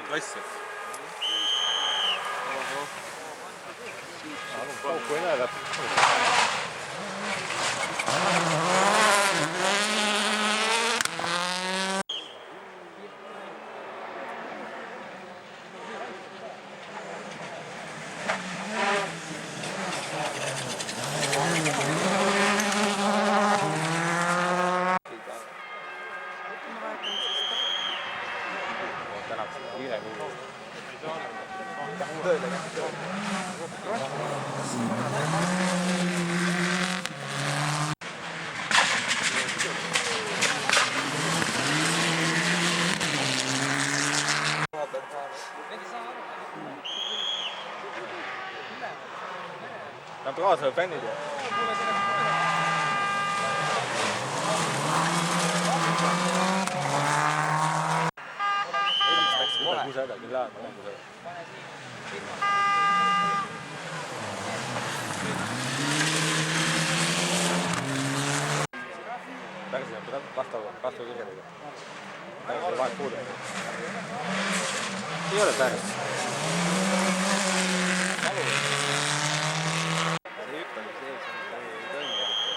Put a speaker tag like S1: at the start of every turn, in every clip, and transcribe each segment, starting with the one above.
S1: klassi.
S2: Pauku ei näe täpselt. Tänab kiire kuulu. Tööle käib. Nad kaasa fännid ju. Kuseda, küll läheb, ma lähen kuseda. Pärsi on kasvu kõigeriga. Pärsi on vahet puudu. Ei ole päris. See hüppel, see ei toimi eriti.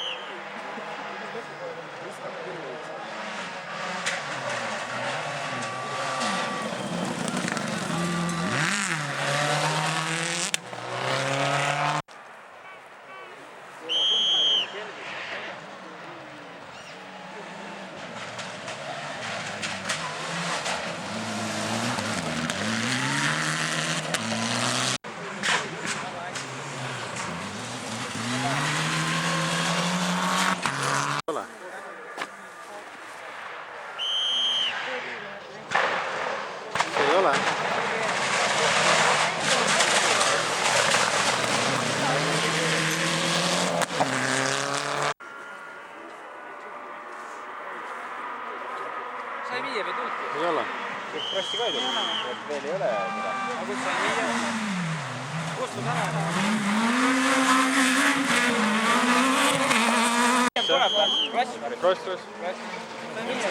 S2: Ei ole.
S3: Sai viia või tulnud?
S2: Ei ole. Krossi ka ei tulnud. Veel ei ole seda.
S3: Aga kus sai viia? Kustud ära.
S2: Kross.
S3: Sai viia.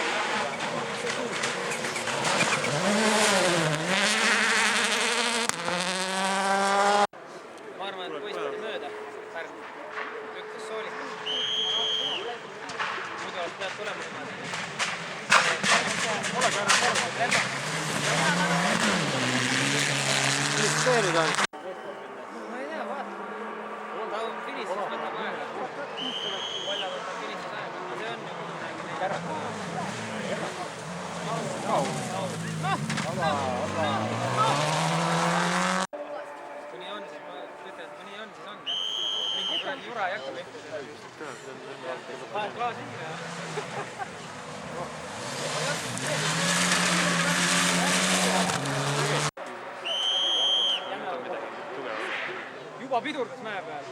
S3: Ma arvan, et poiss pidi mööda. Pärn lükkas soolikas. Muidu oleks pead tulema niimoodi.
S2: Ole ka mis see nüüd on?
S3: Ma ei tea, vaata. Ta finišis võtab aega. Valla võtab finišis aega. See on ju midagi neid ära. Kui nii on, siis ma ütlen, et kui nii on, siis on. Mingi kuradi jura ei hakka pihta. Panen klaas hinge ja... Juba pidurdas mäe peal.